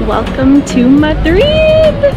welcome to Madrid!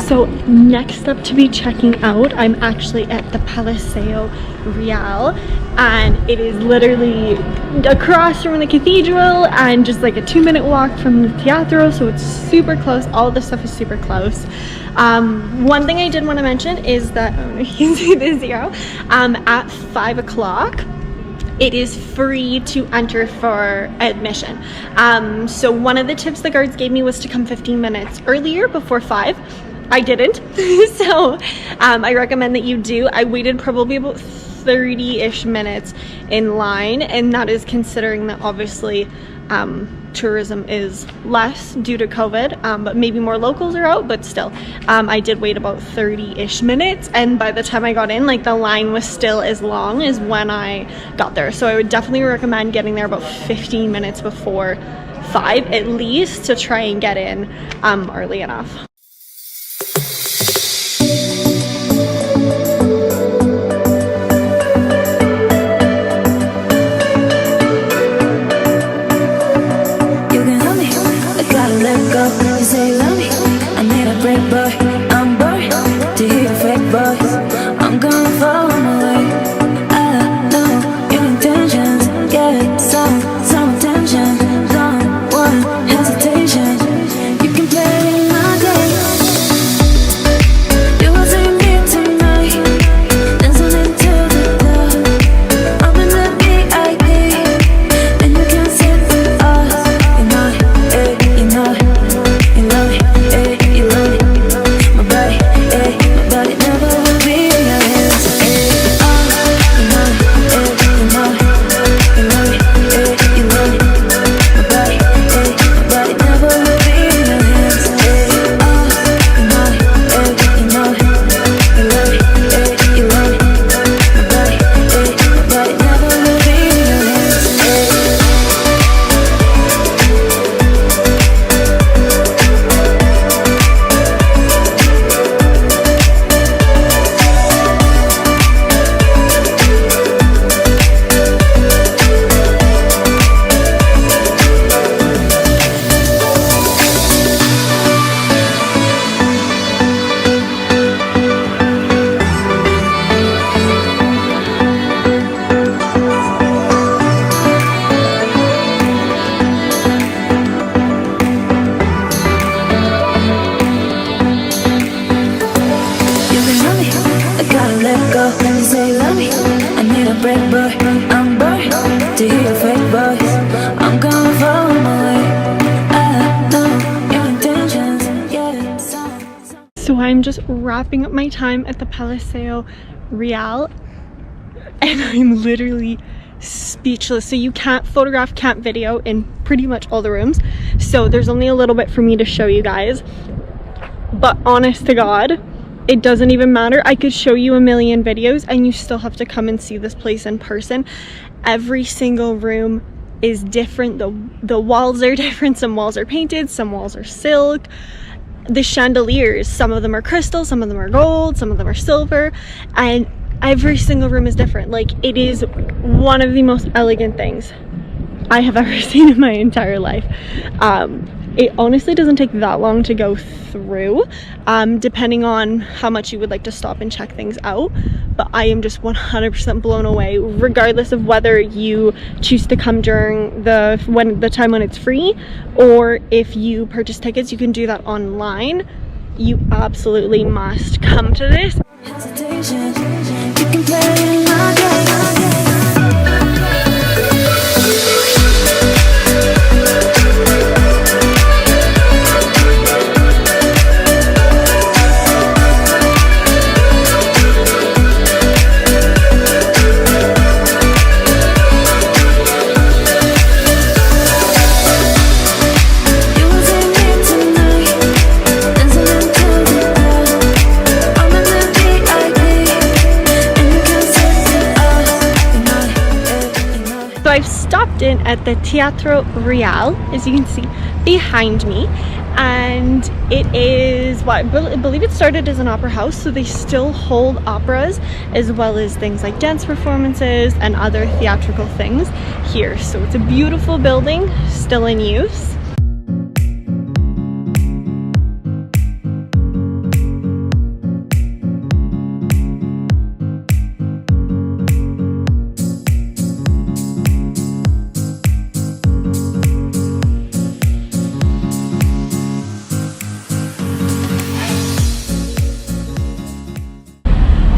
So next up to be checking out, I'm actually at the Palacio Real, and it is literally across from the cathedral and just like a 2-minute walk from the Teatro, so it's super close. All this stuff is super close. One thing I did want to mention is that, oh no, you can see the zero, at 5 o'clock it is free to enter for admission. So one of the tips the guards gave me was to come 15 minutes earlier, before 5. I didn't, so I recommend that you do. I waited probably about 30-ish minutes in line, and that is considering that obviously tourism is less due to COVID, but maybe more locals are out, but still, I did wait about 30-ish minutes, and by the time I got in, like, the line was still as long as when I got there. So I would definitely recommend getting there about 15 minutes before 5 at least, to try and get in early enough. Some attention, don't want hesitation. You can play my game. fake boy, I'm bored to hear your fake voice. I'm gonna follow my way. I know your intentions, yeah. So I'm just wrapping up my time at the Palacio Real, and I'm literally speechless. So you can't photograph, can't video in pretty much all the rooms, so there's only a little bit for me to show you guys, but honest to God, it doesn't even matter. I could show you a million videos and you still have to come and see this place in person. Every single room is different. The walls are different. Some walls are painted, some walls are silk. The chandeliers, some of them are crystal, some of them are gold, some of them are silver, and every single room is different. Like, it is one of the most elegant things I have ever seen in my entire life. It honestly doesn't take that long to go through, depending on how much you would like to stop and check things out, but I am just 100% blown away, regardless of whether you choose to come during the time when it's free, or if you purchase tickets. You can do that online. You absolutely must come to this. Hesitation, you can play in my game. I've stopped in at the Teatro Real, as you can see behind me, and it is, well, I believe it started as an opera house, so they still hold operas as well as things like dance performances and other theatrical things here. So it's a beautiful building, still in use.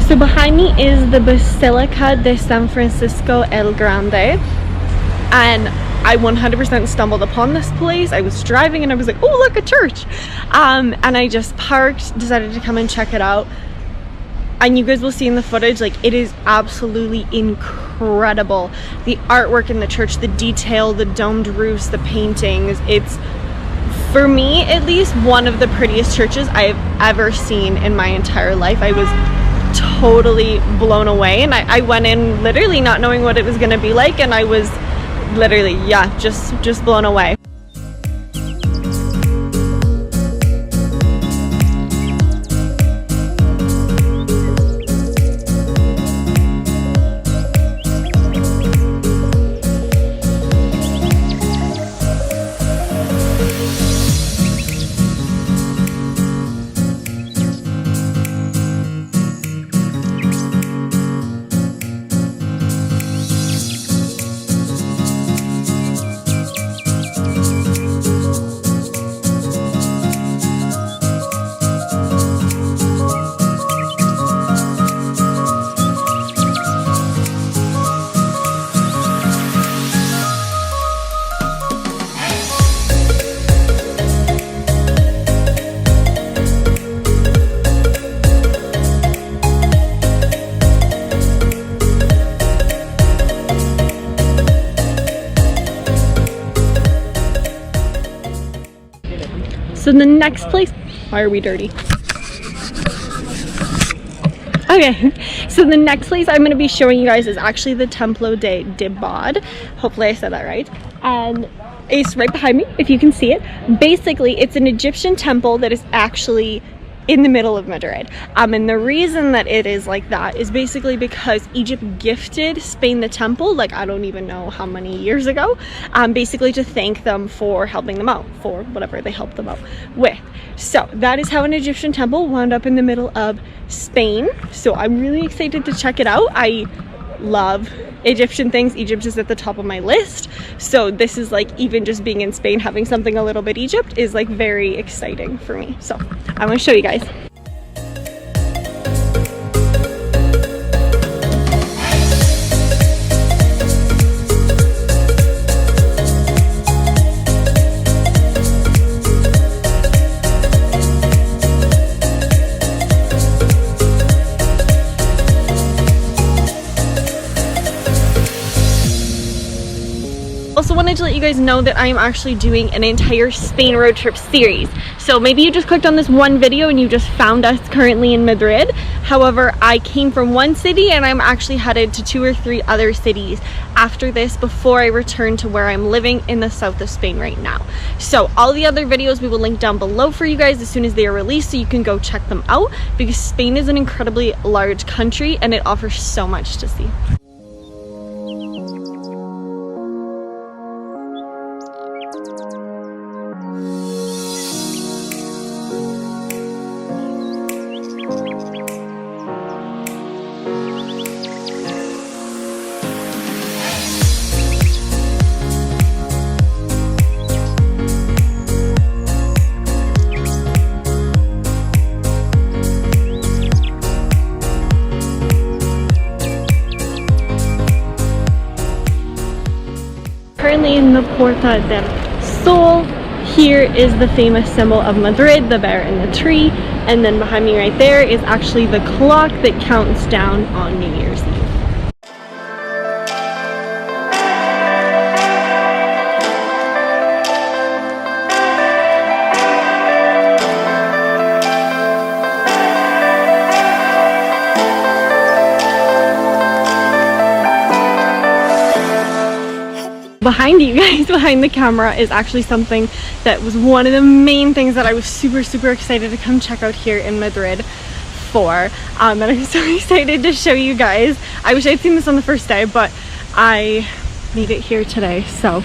So behind me is the Basilica de San Francisco el Grande, and I 100% stumbled upon this place. I was driving and I was like, oh look, a church, and I just parked, decided to come and check it out, and you guys will see in the footage, like, it is absolutely incredible. The artwork in the church, the detail, the domed roofs, the paintings, it's, for me at least, one of the prettiest churches I've ever seen in my entire life. I was totally blown away, and I went in literally not knowing what it was going to be like, and I was literally, yeah, just blown away. So the next place, why are we dirty? Okay, so the next place I'm going to be showing you guys is actually the Templo De Dibad. Hopefully I said that right. And it's right behind me, if you can see it. Basically, it's an Egyptian temple that is actually in the middle of Madrid. And the reason that it is like that is basically because Egypt gifted Spain the temple, like, I don't even know how many years ago, basically to thank them for helping them out, for whatever they helped them out with. So that is how an Egyptian temple wound up in the middle of Spain. So I'm really excited to check it out. I love Egyptian things. Egypt is at the top of my list, so this is like, even just being in Spain, having something a little bit Egypt is like very exciting for me. So I want to show you guys. also wanted to let you guys know that I am actually doing an entire Spain road trip series. So maybe you just clicked on this one video and you just found us currently in Madrid. However, I came from one city and I'm actually headed to 2 or 3 other cities after this before I return to where I'm living in the south of Spain right now. So all the other videos we will link down below for you guys as soon as they are released, so you can go check them out, because Spain is an incredibly large country and it offers so much to see. Currently in the Puerta del Sol. Here is the famous symbol of Madrid, the bear in the tree, and then behind me right there is actually the clock that counts down on New Year's Eve. Behind you guys, behind the camera, is actually something that was one of the main things that I was super excited to come check out here in Madrid for, and I'm so excited to show you guys. I wish I'd seen this on the first day, but I made it here today, so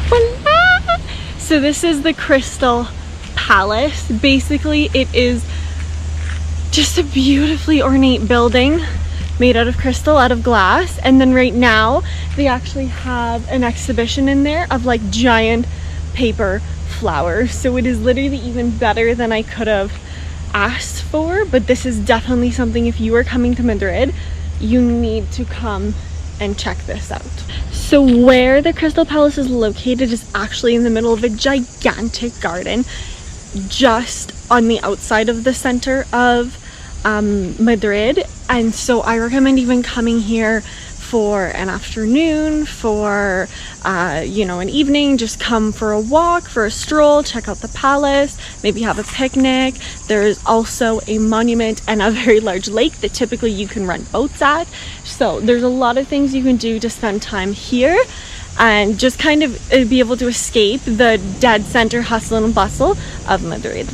voila! So this is the Crystal Palace. Basically it is just a beautifully ornate building made out of crystal, out of glass, and then right now they actually have an exhibition in there of like giant paper flowers, so it is literally even better than I could have asked for. But this is definitely something, if you are coming to Madrid, you need to come and check this out. So where the Crystal Palace is located is actually in the middle of a gigantic garden just on the outside of the center of Madrid, and so I recommend even coming here for an afternoon, for you know, an evening. Just come for a walk, for a stroll, check out the palace, maybe have a picnic. There's also a monument and a very large lake that typically you can rent boats at, so there's a lot of things you can do to spend time here and just kind of be able to escape the dead center hustle and bustle of Madrid.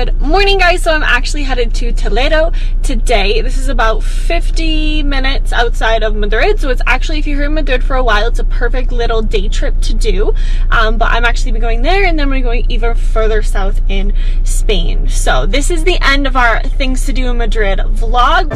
Good morning, guys. So I'm actually headed to Toledo today. This is about 50 minutes outside of Madrid, so it's actually, if you're in Madrid for a while, it's a perfect little day trip to do. But I'm actually going there, and then we're going even further south in Spain. So this is the end of our things to do in Madrid vlog.